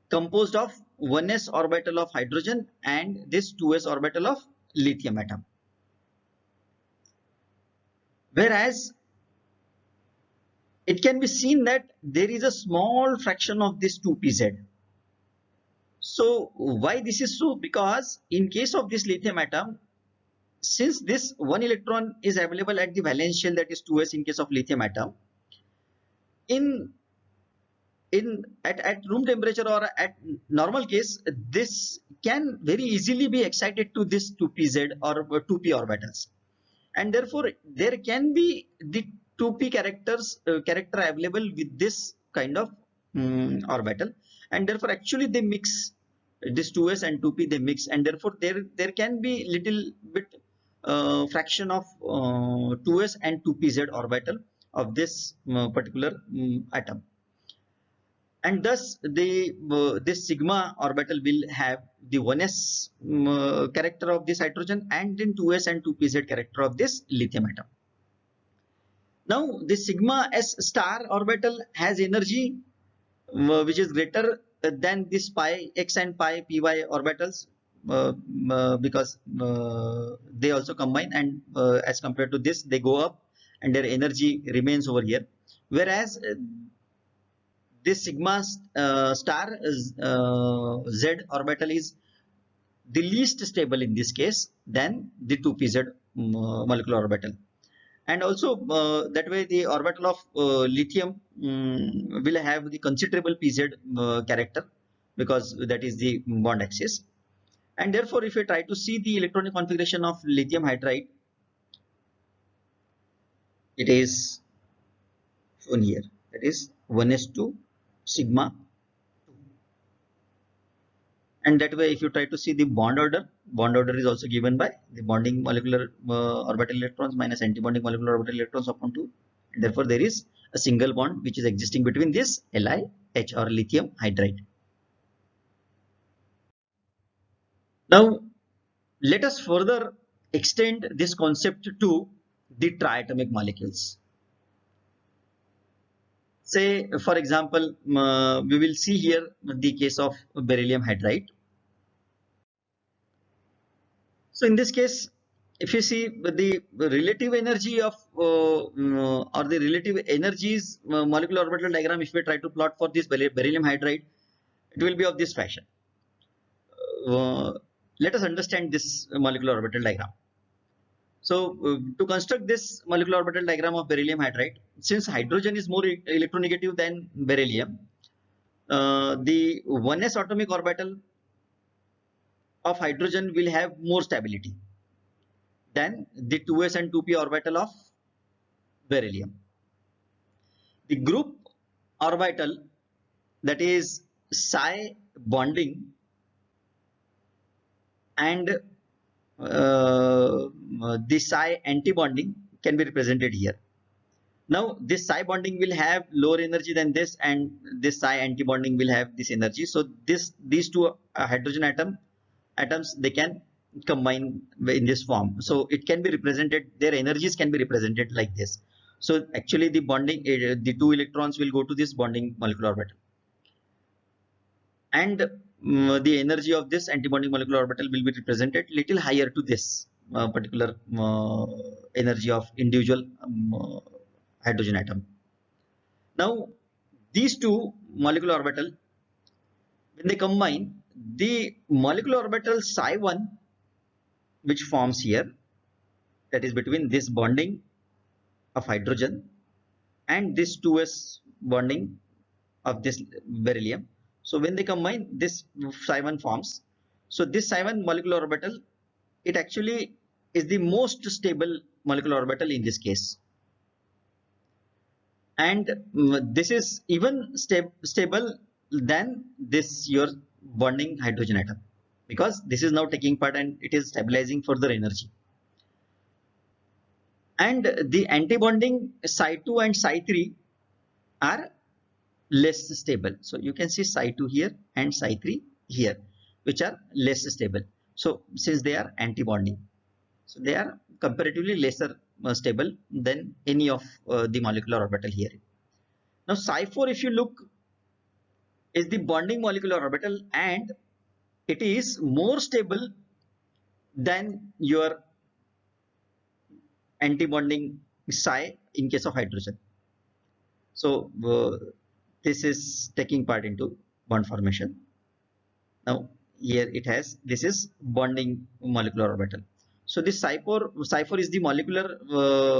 composed of 1s orbital of hydrogen and this 2s orbital of lithium atom. Whereas it can be seen that there is a small fraction of this 2pz. So why this is so? Because in case of this lithium atom, since this one electron is available at the valence shell, that is 2s in case of lithium atom, at room temperature or at normal case, this can very easily be excited to this 2pz or 2p orbitals, and therefore there can be the 2p character available with this kind of orbital, and therefore actually they mix this 2s and 2p, they mix, and therefore there can be little bit fraction of 2s and 2pz orbital of this particular atom. and thus this sigma orbital will have the 1s character of this hydrogen and then 2s and 2pz character of this lithium atom. Now the sigma s star orbital has energy which is greater than this pi x and pi py orbitals because they also combine, and as compared to this they go up and their energy remains over here, whereas this sigma star z orbital is the least stable in this case than the 2pz molecular orbital. And also that way the orbital of lithium will have the considerable pz character because that is the bond axis. And therefore if you try to see the electronic configuration of lithium hydride, it is shown here, that is 1s2 sigma 2. And that way if you try to see the bond order is also given by the bonding molecular orbital electrons minus antibonding molecular orbital electrons upon 2, and therefore there is a single bond which is existing between this LiH or lithium hydride. Now let us further extend this concept to the triatomic molecules. Say for example we will see here the case of beryllium hydride. So in this case, if you see the relative energy of or the relative energies molecular orbital diagram, if we try to plot for this beryllium hydride, it will be of this fashion. Let us understand this molecular orbital diagram. So to construct this molecular orbital diagram of beryllium hydride, since hydrogen is more electronegative than beryllium, the 1s atomic orbital of hydrogen will have more stability than the 2s and 2p orbital of beryllium. The group orbital, that is psi bonding and the psi anti-bonding, can be represented here. Now this psi bonding will have lower energy than this, and this psi anti-bonding will have this energy. So these two hydrogen atoms they can combine in this form. So it can be represented, their energies can be represented like this. So actually the bonding, the two electrons will go to this bonding molecular orbital, and the energy of this antibonding molecular orbital will be represented little higher to this particular energy of individual hydrogen atom. Now these two molecular orbital, when they combine, the molecular orbital psi 1 which forms here, that is between this bonding of hydrogen and this 2s bonding of this beryllium. So when they combine, this psi 1 forms. So this psi 1 molecular orbital, it actually is the most stable molecular orbital in this case, and this is even stable than this your bonding hydrogen atom, because this is now taking part and it is stabilizing further energy. And the anti-bonding psi 2 and psi 3 are less stable. So you can see psi 2 here and psi 3 here, which are less stable. So since they are anti-bonding, so they are comparatively lesser stable than any of the molecular orbital here. Now psi 4, if you look, is the bonding molecular orbital, and it is more stable than your anti-bonding psi in case of hydrogen. So this is taking part into bond formation. Now here it has, this is bonding molecular orbital. So this psi 4 is the molecular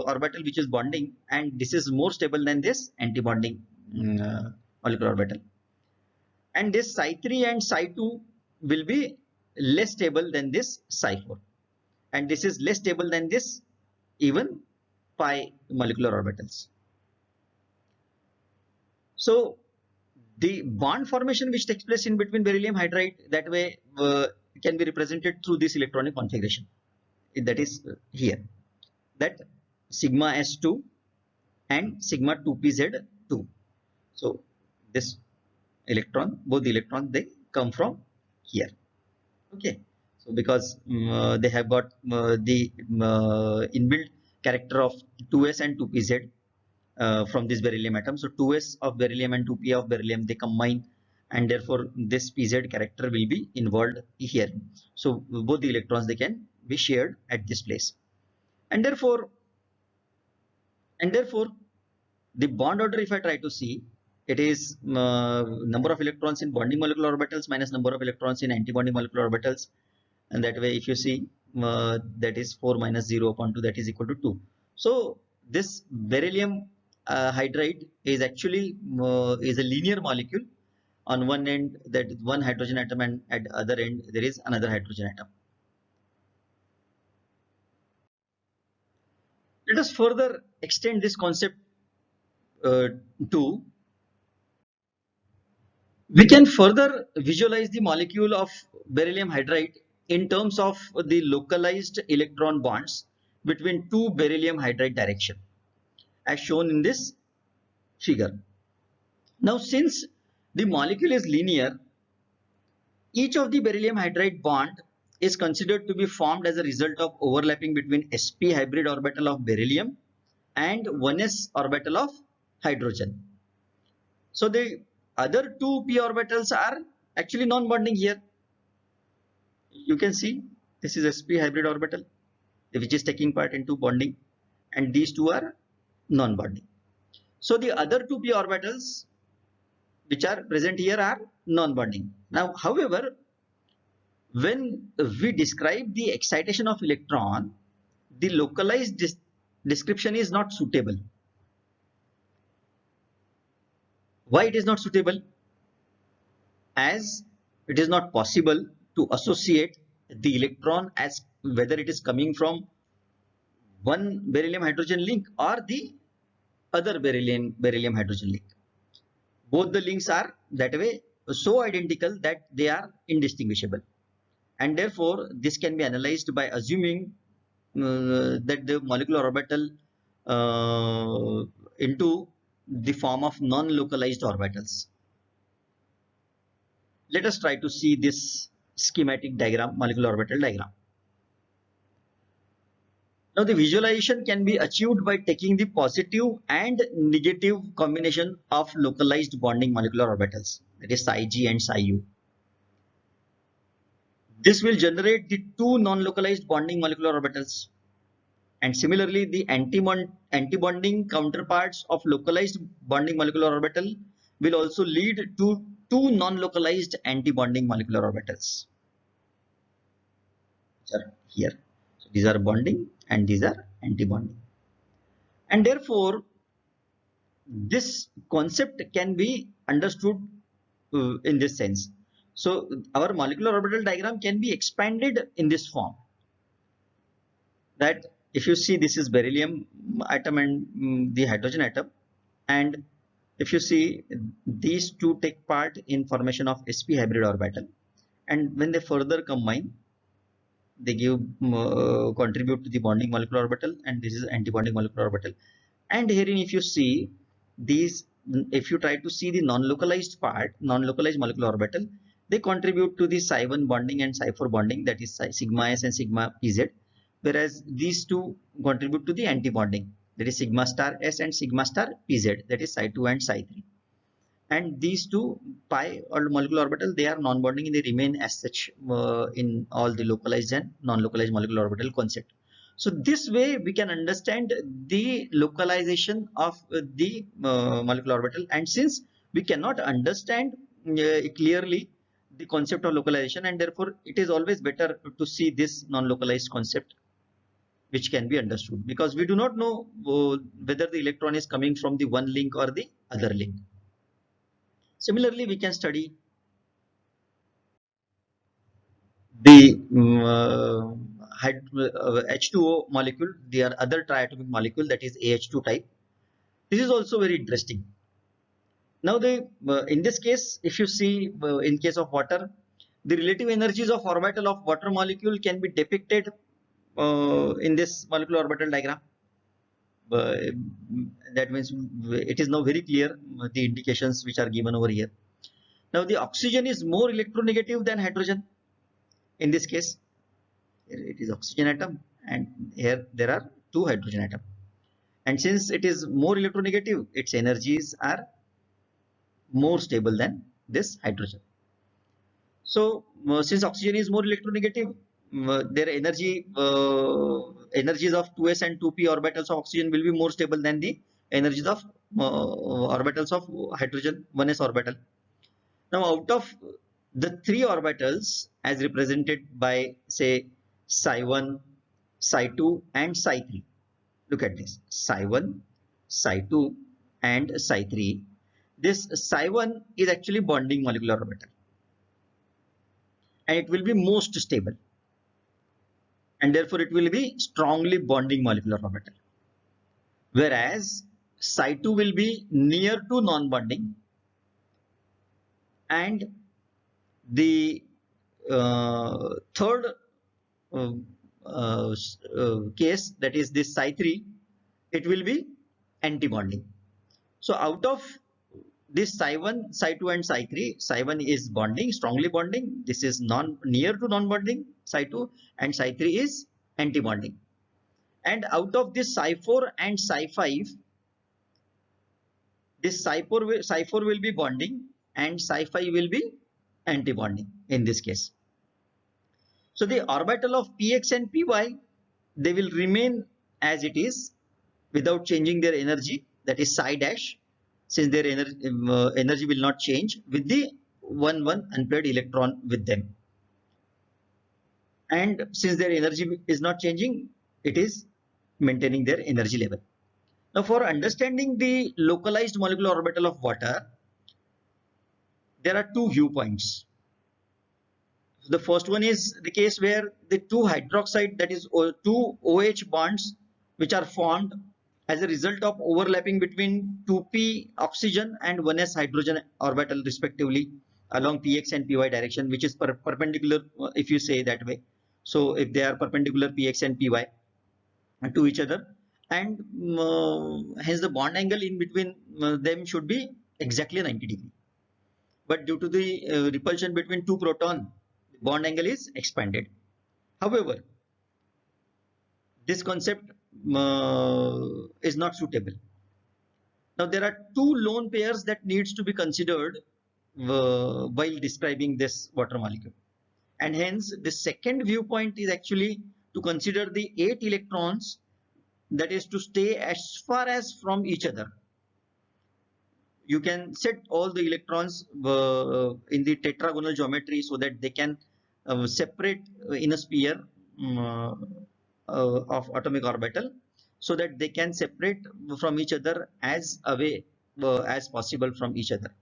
orbital which is bonding, and this is more stable than this anti-bonding molecular orbital. And this psi 3 and psi 2 will be less stable than this psi 4, and this is less stable than this even pi molecular orbitals. So the bond formation which takes place in between beryllium hydride, that way can be represented through this electronic configuration, that is here, that sigma s2 and sigma 2pz2. So this electron, both the electrons, they come from here. Okay, so because they have got the inbuilt character of 2s and 2pz from this beryllium atom. So 2s of beryllium and 2p of beryllium, they combine, and therefore this pz character will be involved here. So both the electrons, they can be shared at this place, and therefore the bond order, if I try to see, it is number of electrons in bonding molecular orbitals minus number of electrons in anti-bonding molecular orbitals, and that way if you see that is 4 minus 0 upon 2, that is equal to 2. So this beryllium hydride is actually is a linear molecule. On one end that is one hydrogen atom, and at the other end there is another hydrogen atom. Let us further extend this concept to, we can further visualize the molecule of beryllium hydride in terms of the localized electron bonds between two beryllium hydride direction, as shown in this figure. Now, since the molecule is linear, each of the beryllium hydride bond is considered to be formed as a result of overlapping between sp hybrid orbital of beryllium and 1s orbital of hydrogen. So the other two p orbitals are actually non-bonding here. You can see this is sp hybrid orbital which is taking part into bonding, and these two are non-bonding. So the other two p orbitals which are present here are non-bonding. Now, however, when we describe the excitation of electron, the localized description is not suitable. Why it is not suitable? As it is not possible to associate the electron as whether it is coming from one beryllium hydrogen link or the other beryllium hydrogen link. Both the links are that way so identical that they are indistinguishable, and therefore this can be analyzed by assuming that the molecular orbital into the form of non-localized orbitals. Let us try to see this schematic diagram, molecular orbital diagram. Now the visualization can be achieved by taking the positive and negative combination of localized bonding molecular orbitals, that is psi g and psi u. This will generate the two non-localized bonding molecular orbitals, and similarly the anti-bonding counterparts of localized bonding molecular orbital will also lead to two non-localized anti-bonding molecular orbitals, which are here. So these are bonding and these are anti-bonding, and therefore this concept can be understood in this sense. So our molecular orbital diagram can be expanded in this form, that if you see this is beryllium atom and the hydrogen atom, and if you see these two take part in formation of sp hybrid orbital, and when they further combine, they give contribute to the bonding molecular orbital, and this is anti-bonding molecular orbital. And herein if you see these, if you try to see the non-localized part, non-localized molecular orbital, they contribute to the psi 1 bonding and psi 4 bonding, that is sigma s and sigma pz, whereas these two contribute to the anti-bonding, that is sigma star s and sigma star pz, that is psi 2 and psi 3. And these two pi or molecular orbital, they are non-bonding and they remain as such in all the localized and non-localized molecular orbital concept. So this way we can understand the localization of the molecular orbital, and since we cannot understand clearly the concept of localization, and therefore it is always better to see this non-localized concept which can be understood, because we do not know whether the electron is coming from the one link or the other link. Similarly, we can study the H2O molecule, the other triatomic molecule, that is AH2 type. This is also very interesting. Now, in this case, if you see in case of water, the relative energies of orbital of water molecule can be depicted in this molecular orbital diagram. That means it is now very clear the indications which are given over here. Now the oxygen is more electronegative than hydrogen. In this case, here it is oxygen atom, and here there are two hydrogen atom. And since it is more electronegative, its energies are more stable than this hydrogen. So since oxygen is more electronegative, their energies of 2s and 2p orbitals of oxygen will be more stable than the energies of orbitals of hydrogen 1s orbital. Now out of the three orbitals as represented by say psi1, psi2 and psi3, look at this, psi1, psi2 and psi3. This psi1 is actually bonding molecular orbital, and it will be most stable, and therefore it will be strongly bonding molecular orbital, whereas psi2 will be near to non-bonding, and the third case, that is this psi3, it will be anti-bonding. So out of this psi1, psi2 and psi3, psi1 is bonding, strongly bonding, this is near to non-bonding, psi2, and psi3 is anti-bonding. And out of this psi4 and psi5, this psi4 will be bonding and psi5 will be anti-bonding in this case. So the orbital of px and py, they will remain as it is without changing their energy, that is psi dash, since their energy will not change with the 1 unpaired electron with them. And since their energy is not changing, it is maintaining their energy level. Now for understanding the localized molecular orbital of water, there are two viewpoints. The first one is the case where the two hydroxide, that is two OH bonds, which are formed as a result of overlapping between 2p oxygen and 1s hydrogen orbital respectively along px and py direction, which is perpendicular if you say that way. So if they are perpendicular px and py to each other, and hence the bond angle in between them should be exactly 90 degree. But due to the repulsion between two proton, the bond angle is expanded. However, this concept is not suitable. Now there are two lone pairs that needs to be considered while describing this water molecule, and hence the second viewpoint is actually to consider the 8 electrons, that is to stay as far as from each other. You can set all the electrons in the tetragonal geometry so that they can separate in a sphere of atomic orbital, so that they can separate from each other as away as possible from each other.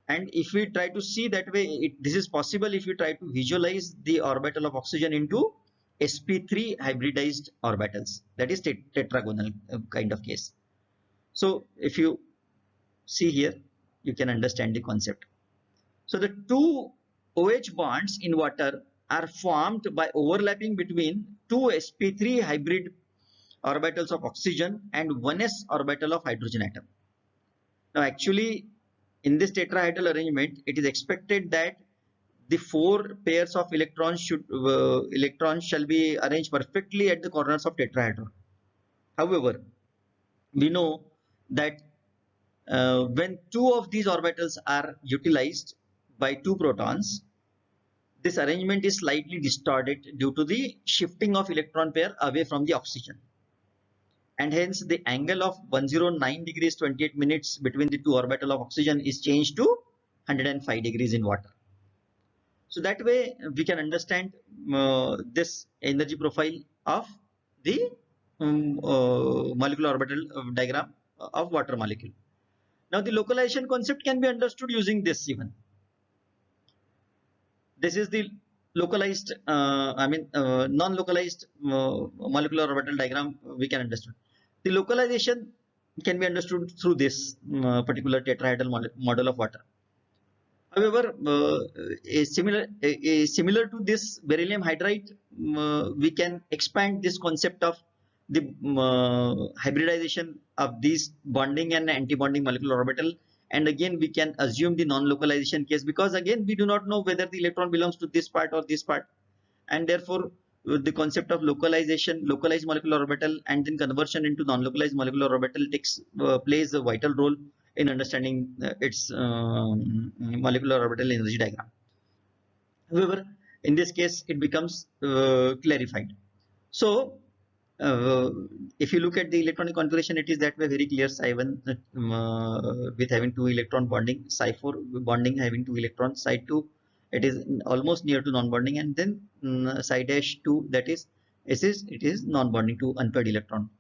And if we try to see that way, this is possible if we try to visualize the orbital of oxygen into sp3 hybridized orbitals, that is tetragonal kind of case. So if you see here, you can understand the concept. So the two OH bonds in water are formed by overlapping between two sp3 hybrid orbitals of oxygen and 1s orbital of hydrogen atom. Now actually in this tetrahedral arrangement, it is expected that the 4 pairs of electrons shall be arranged perfectly at the corners of tetrahedron. However, we know that when 2 of these orbitals are utilized by 2 protons, this arrangement is slightly distorted due to the shifting of electron pair away from the oxygen, and hence the angle of 109 degrees 28 minutes between the 2 orbital of oxygen is changed to 105 degrees in water. So that way we can understand this energy profile of the molecular orbital diagram of water molecule. Now the localization concept can be understood using this even. This is the localized, non-localized molecular orbital diagram we can understand. The localization can be understood through this particular tetrahedral model of water. However, similar to this beryllium hydride, we can expand this concept of the hybridization of these bonding and anti-bonding molecular orbital and again we can assume the non-localization case, because again we do not know whether the electron belongs to this part or this part, and therefore the concept of localization, localized molecular orbital, and then conversion into non-localized molecular orbital plays a vital role in understanding its molecular orbital energy diagram. However, in this case it becomes clarified. So if you look at the electronic configuration, it is that way very clear. Psi1 with having 2 electron bonding, Psi4 bonding having 2 electrons, Psi2 it is almost near to non-bonding, and then Psi-2, that is it is non-bonding to unpaired electron,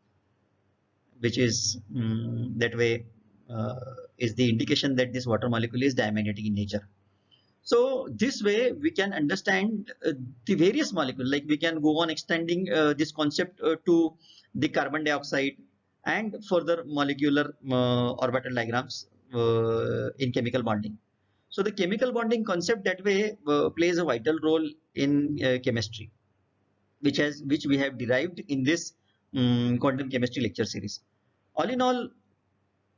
which is that way is the indication that this water molecule is diamagnetic in nature. So this way we can understand the various molecules, like we can go on extending this concept to the carbon dioxide and further molecular orbital diagrams in chemical bonding. So the chemical bonding concept that way plays a vital role in chemistry, which we have derived in this quantum chemistry lecture series. All in all,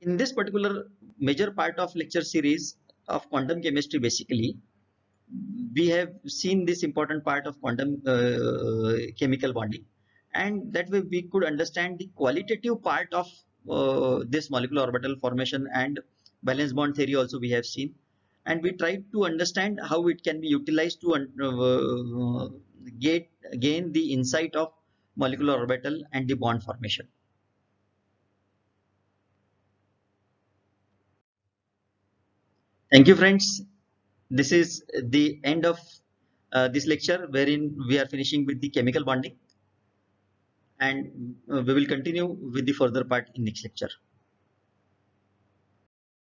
in this particular major part of lecture series of quantum chemistry, basically we have seen this important part of quantum chemical bonding, and that way we could understand the qualitative part of this molecular orbital formation, and valence bond theory also we have seen, and we tried to understand how it can be utilized to gain the insight of molecular orbital and the bond formation. Thank you, friends. This is the end of this lecture, wherein we are finishing with the chemical bonding, and we will continue with the further part in next lecture.